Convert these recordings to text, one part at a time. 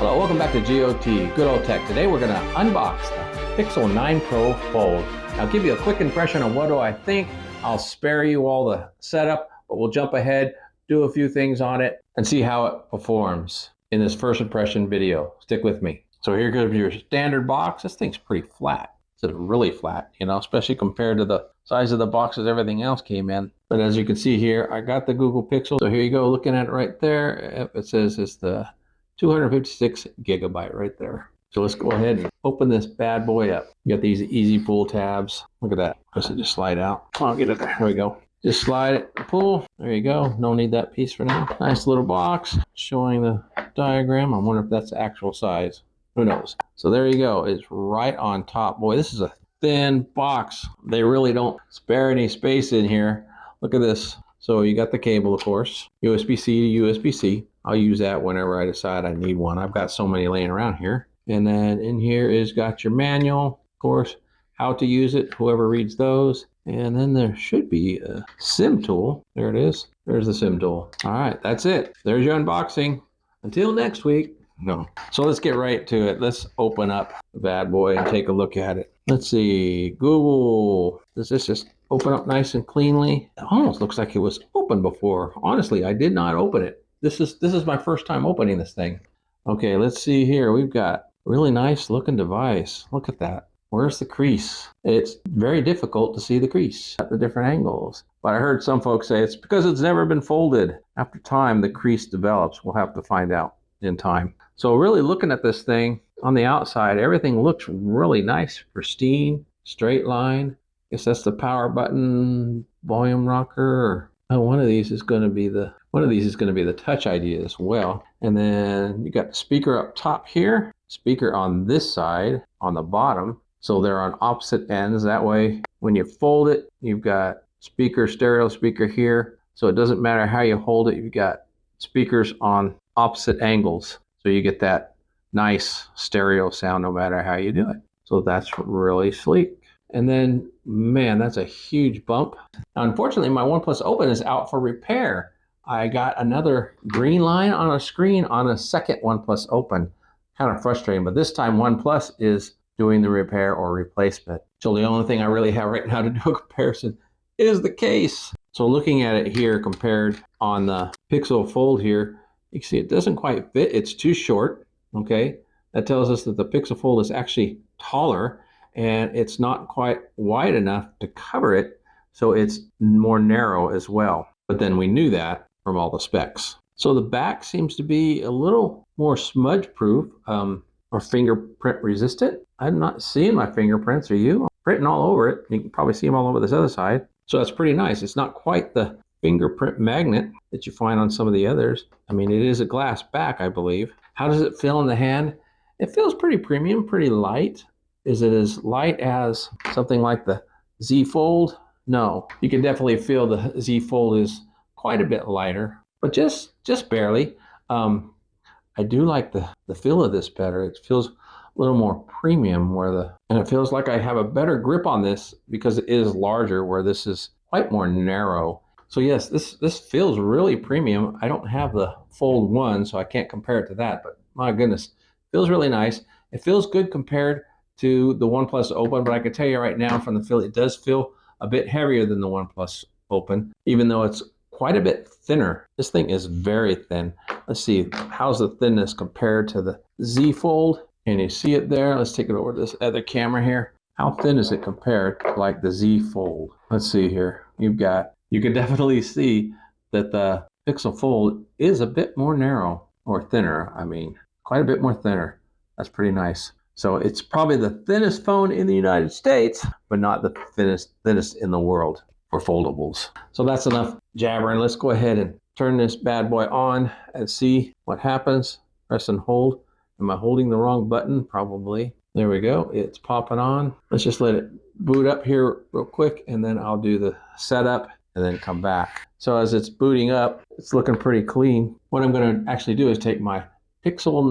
Well, welcome back to GOT, Good Old Tech. Today we're going to unbox the Pixel 9 Pro Fold. I'll give you a quick impression of what do I think. I'll spare you all the setup, but we'll jump ahead, do a few things on it, and see how it performs in this first impression video. Stick with me. So here goes your standard box. This thing's pretty flat. It's really flat, you know, especially compared to the size of the boxes everything else came in. But as you can see here, I got the Google Pixel. So here you go, looking at it right there. It says it's the 256 gigabyte right there. So let's go ahead and open this bad boy up. You got these easy pull tabs. Look at that. Does it just slide out? I'll get it there. There we go. Just slide it, pull. There you go. No need that piece for now. Nice little box showing the diagram. I wonder if that's the actual size. Who knows? So there you go. It's right on top. Boy, this is a thin box. They really don't spare any space in here. Look at this. So you got the cable, of course, USB-C to USB-C. I'll use that whenever I decide I need one. I've got so many laying around here. And then in here is got your manual, of course, how to use it, whoever reads those. And then there should be a SIM tool. There it is. There's the SIM tool. All right, that's it. There's your unboxing. Until next week. No. So let's get right to it. Let's open up the bad boy and take a look at it. Let's see. Google. Does this just open up nice and cleanly? It almost looks like it was open before. Honestly, I did not open it. This is my first time opening this thing. Okay, let's see here. We've got a really nice looking device. Look at that. Where's the crease? It's very difficult to see the crease at the different angles. But I heard some folks say it's because it's never been folded. After time, the crease develops. We'll have to find out in time. So really looking at this thing on the outside, everything looks really nice, pristine, straight line. I guess that's the power button, volume rocker. One of these is going to be the Touch ID as well. And then you got the speaker up top here, speaker on this side, on the bottom. So they're on opposite ends. That way, when you fold it, you've got speaker, stereo speaker here. So it doesn't matter how you hold it. You've got speakers on opposite angles. So you get that nice stereo sound no matter how you do it. So that's really sleek. And then, man, that's a huge bump. Now, unfortunately, my OnePlus Open is out for repair. I got another green line on a screen on a second OnePlus Open. Kind of frustrating, but this time OnePlus is doing the repair or replacement. So the only thing I really have right now to do a comparison is the case. So looking at it here compared on the Pixel Fold here, you can see it doesn't quite fit. It's too short, okay? That tells us that the Pixel Fold is actually taller and it's not quite wide enough to cover it, so it's more narrow as well. But then we knew that from all the specs. So the back seems to be a little more smudge proof or fingerprint resistant. I'm not seeing my fingerprints, are you? I'm printing all over it. You can probably see them all over this other side. So that's pretty nice. It's not quite the fingerprint magnet that you find on some of the others. I mean, it is a glass back, I believe. How does it feel in the hand? It feels pretty premium, pretty light. Is it as light as something like the Z Fold? No. You can definitely feel the Z Fold is quite a bit lighter, but just barely. I do like the feel of this better. It feels a little more premium and it feels like I have a better grip on this because it is larger, where this is quite more narrow. So yes, this feels really premium. I don't have the Fold 1, so I can't compare it to that, but my goodness, it feels really nice. It feels good compared to the OnePlus Open, but I can tell you right now from the feel, it does feel a bit heavier than the OnePlus Open, even though it's quite a bit thinner. This thing is very thin. Let's see, how's the thinness compared to the Z Fold? Can you see it there? Let's take it over to this other camera here. How thin is it compared to like the Z Fold? Let's see here. You can definitely see that the Pixel Fold is a bit more narrow or thinner. I mean, quite a bit more thinner. That's pretty nice. So it's probably the thinnest phone in the United States, but not the thinnest in the world for foldables. So that's enough jabbering. Let's go ahead and turn this bad boy on and see what happens. Press and hold. Am I holding the wrong button? Probably. There we go. It's popping on. Let's just let it boot up here real quick, and then I'll do the setup and then come back. So as it's booting up, it's looking pretty clean. What I'm going to actually do is take my Pixel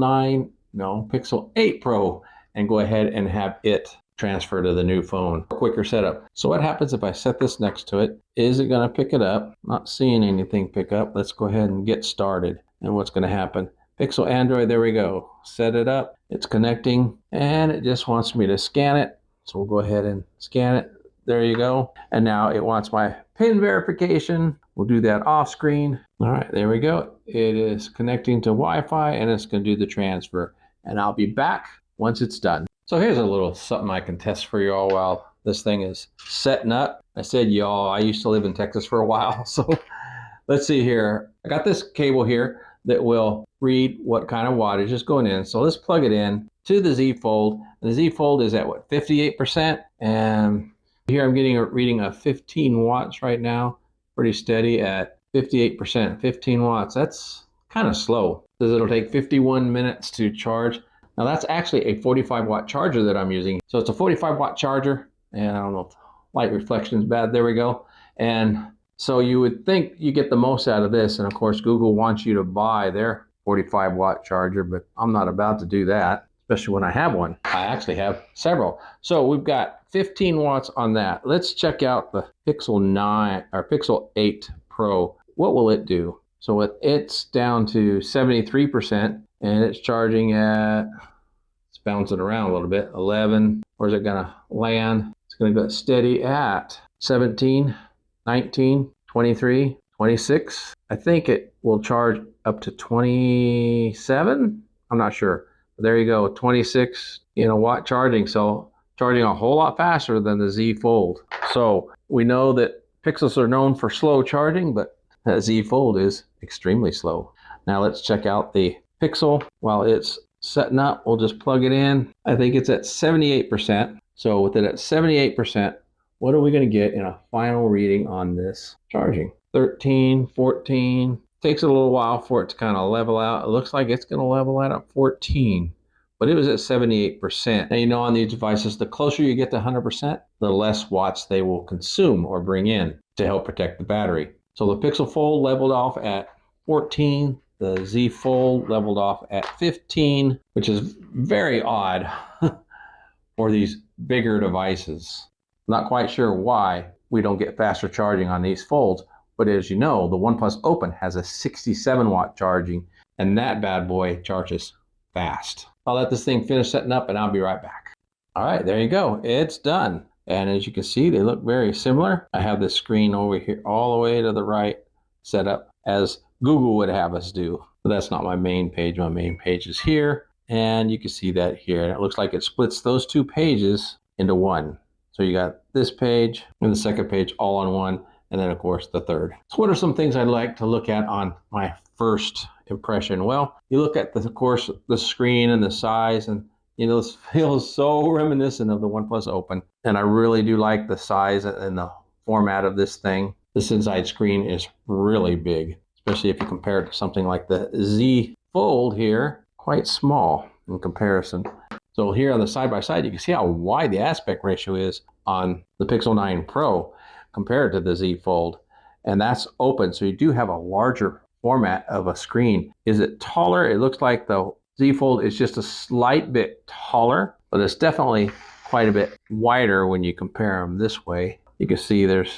8 Pro and go ahead and have it transfer to the new phone. Quicker setup. So what happens if I set this next to it? Is it going to pick it up? Not seeing anything pick up. Let's go ahead and get started. And what's going to happen Pixel Android. There we go. Set it up. It's connecting and it just wants me to scan it. So we'll go ahead and scan it. There you go. And now it wants my PIN verification. We'll do that off screen. All right, there we go. It is connecting to Wi-Fi and it's going to do the transfer. And I'll be back once it's done. So here's a little something I can test for you all while this thing is setting up. I said y'all, I used to live in Texas for a while. So let's see here. I got this cable here that will read what kind of wattage is going in. So let's plug it in to the Z Fold. And the Z Fold is at what, 58%? And here I'm getting a reading of 15 watts right now. Pretty steady at 58%, 15 watts. That's kind of slow. It says it'll take 51 minutes to charge. Now that's actually a 45 watt charger that I'm using. So it's a 45 watt charger. And I don't know if light reflection is bad. There we go. And so you would think you get the most out of this. And of course, Google wants you to buy their 45 watt charger, but I'm not about to do that, especially when I have one. I actually have several. So we've got 15 watts on that. Let's check out the Pixel 9 or Pixel 8 Pro. What will it do? So it's down to 73% and it's charging at, it's bouncing around a little bit, 11. Where's it gonna land? It's gonna go steady at 17. 19, 23, 26. I think it will charge up to 27. I'm not sure. There you go, 26 watt charging. So charging a whole lot faster than the Z Fold. So we know that Pixels are known for slow charging, but that Z Fold is extremely slow. Now let's check out the Pixel. While it's setting up, we'll just plug it in. I think it's at 78%. So with it at 78%, what are we going to get in a final reading on this charging? 13, 14. Takes a little while for it to kind of level out. It looks like it's going to level out at 14, but it was at 78%. Now, on these devices, the closer you get to 100%, the less watts they will consume or bring in to help protect the battery. So the Pixel Fold leveled off at 14. The Z Fold leveled off at 15, which is very odd for these bigger devices. Not quite sure why we don't get faster charging on these folds, but as you know, the OnePlus Open has a 67 watt charging, and that bad boy charges fast. I'll let this thing finish setting up and I'll be right back. All right, there you go. It's done. And as you can see, they look very similar. I have this screen over here all the way to the right set up as Google would have us do. But that's not my main page. My main page is here, and you can see that here. And it looks like it splits those two pages into one. So you got this page and the second page all on one, and then of course the third. So what are some things I'd like to look at on my first impression? Well, you look at of course the screen and the size, and this feels so reminiscent of the OnePlus Open. And I really do like the size and the format of this thing. This inside screen is really big, especially if you compare it to something like the Z Fold here, quite small in comparison. So here on the side-by-side, you can see how wide the aspect ratio is on the Pixel 9 Pro compared to the Z Fold. And that's open, so you do have a larger format of a screen. Is it taller? It looks like the Z Fold is just a slight bit taller, but it's definitely quite a bit wider when you compare them this way. You can see it's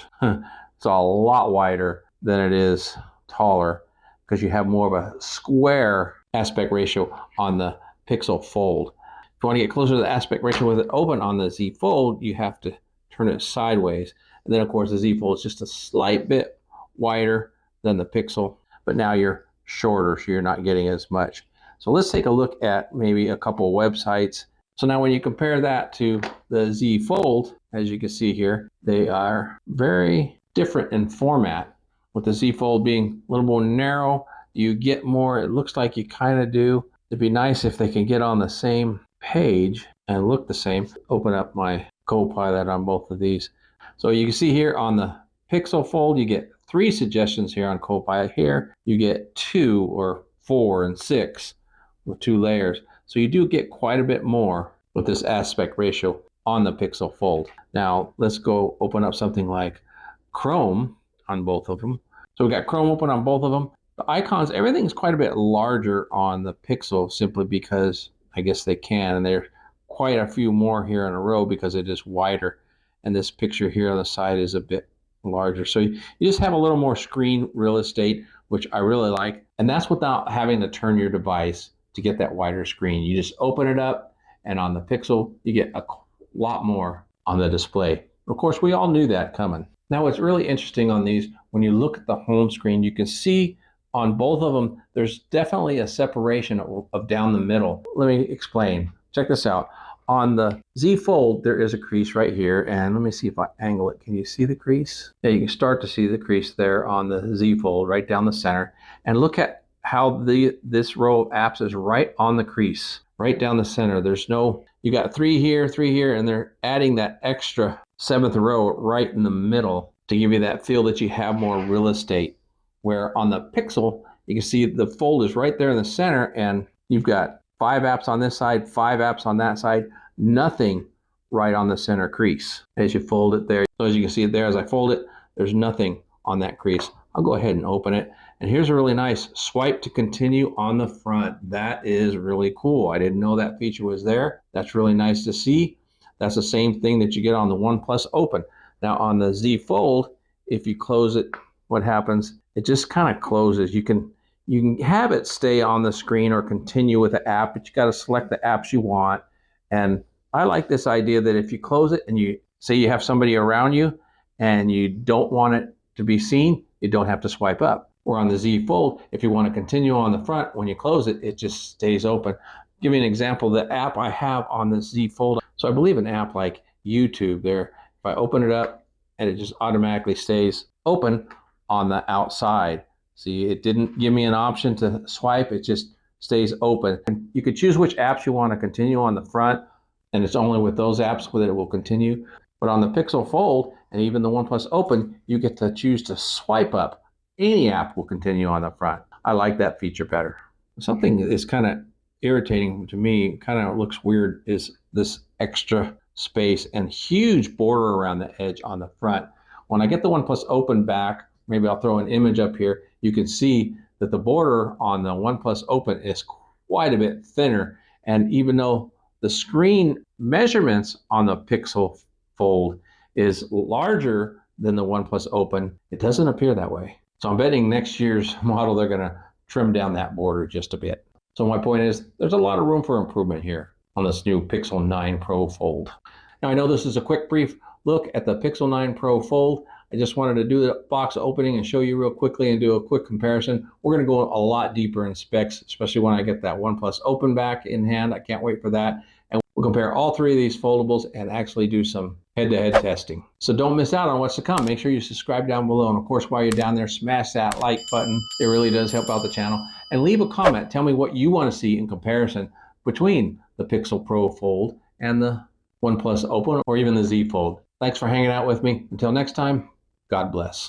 a lot wider than it is taller because you have more of a square aspect ratio on the Pixel Fold. If you want to get closer to the aspect ratio with it open on the Z Fold, you have to turn it sideways. And then of course the Z Fold is just a slight bit wider than the Pixel, but now you're shorter, so you're not getting as much. So let's take a look at maybe a couple websites. So now when you compare that to the Z Fold, as you can see here, they are very different in format. With the Z Fold being a little more narrow, you get more, it looks like you kind of do. It'd be nice if they could get on the same page and look the same. Open up my Copilot on both of these. So you can see here on the Pixel Fold, you get 3 suggestions here on Copilot. Here you get 2 or 4 and 6 with 2 layers. So you do get quite a bit more with this aspect ratio on the Pixel Fold. Now let's go open up something like Chrome on both of them. So we got Chrome open on both of them. The icons, everything's quite a bit larger on the Pixel simply because I guess they can, and there's quite a few more here in a row because it is wider. And this picture here on the side is a bit larger. So you just have a little more screen real estate, which I really like. And that's without having to turn your device to get that wider screen. You just open it up, and on the Pixel, you get a lot more on the display. Of course, we all knew that coming. Now, what's really interesting on these, when you look at the home screen, you can see on both of them, there's definitely a separation of down the middle. Let me explain. Check this out. On the Z Fold, there is a crease right here, and let me see if I angle it. Can you see the crease? Yeah, you can start to see the crease there on the Z Fold right down the center. And look at how this row of apps is right on the crease, right down the center. There's no, you got three here, and they're adding that extra 7th row right in the middle to give you that feel that you have more real estate. Where on the Pixel, you can see the fold is right there in the center, and you've got 5 apps on this side, 5 apps on that side, nothing right on the center crease as you fold it there. So as you can see it there, as I fold it, there's nothing on that crease. I'll go ahead and open it. And here's a really nice swipe to continue on the front. That is really cool. I didn't know that feature was there. That's really nice to see. That's the same thing that you get on the OnePlus Open. Now on the Z Fold, if you close it, what happens? It just kind of closes. You can have it stay on the screen or continue with the app, but you got to select the apps you want. And I like this idea that if you close it and you say you have somebody around you and you don't want it to be seen, you don't have to swipe up. Or on the Z Fold, if you want to continue on the front, when you close it, it just stays open. I'll give you an example, the app I have on the Z Fold. So I believe an app like YouTube there, if I open it up and it just automatically stays open on the outside. See, it didn't give me an option to swipe, it just stays open. And you could choose which apps you want to continue on the front, and it's only with those apps that it will continue. But on the Pixel Fold and even the OnePlus Open, you get to choose to swipe up. Any app will continue on the front. I like that feature better. Something that is kind of irritating to me, kind of looks weird, is this extra space and huge border around the edge on the front. When I get the OnePlus Open back, maybe I'll throw an image up here, you can see that the border on the OnePlus Open is quite a bit thinner. And even though the screen measurements on the Pixel Fold is larger than the OnePlus Open, it doesn't appear that way. So I'm betting next year's model, they're going to trim down that border just a bit. So my point is, there's a lot of room for improvement here on this new Pixel 9 Pro Fold. Now I know this is a quick, brief look at the Pixel 9 Pro Fold. I just wanted to do the box opening and show you real quickly and do a quick comparison. We're going to go a lot deeper in specs, especially when I get that OnePlus Open back in hand. I can't wait for that. And we'll compare all 3 of these foldables and actually do some head-to-head testing. So don't miss out on what's to come. Make sure you subscribe down below. And of course, while you're down there, smash that like button. It really does help out the channel. And leave a comment. Tell me what you want to see in comparison between the Pixel Pro Fold and the OnePlus Open or even the Z Fold. Thanks for hanging out with me. Until next time, God bless.